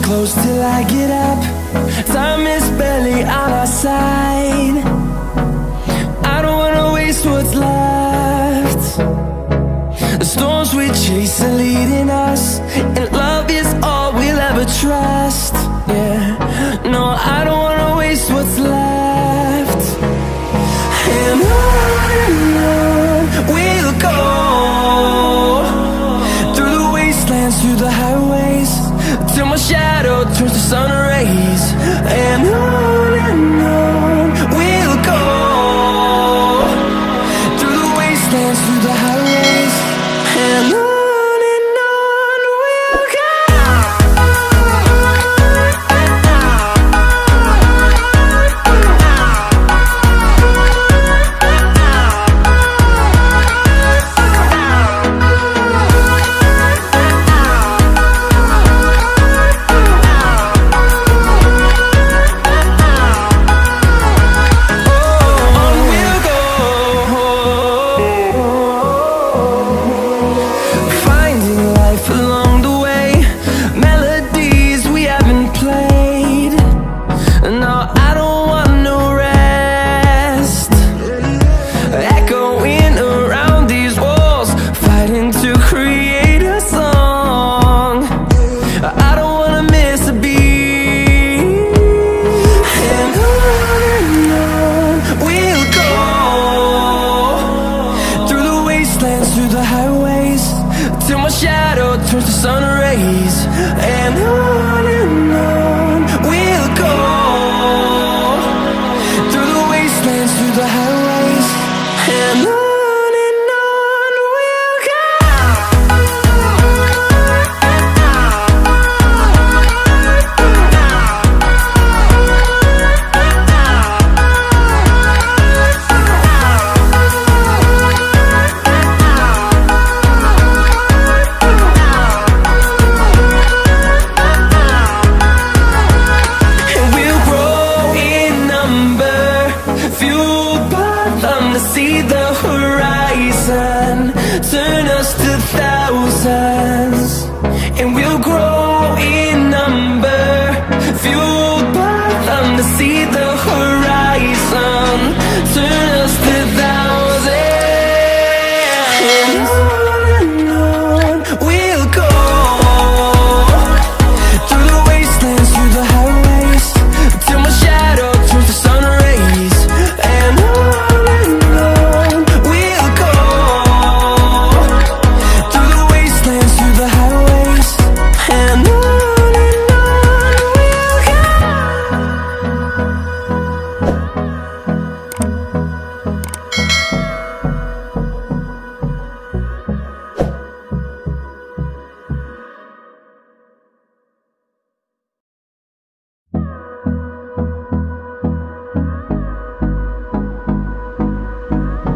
close till I get up. Time is barely on our side. I don't wanna waste what's left. The storms we chase are leading us, and love is all we'll ever trust. Yeah, no, I don't wanna waste what's left. And on we'll go, through the wastelands, through the highways, till my shadow turns to sun rays. And on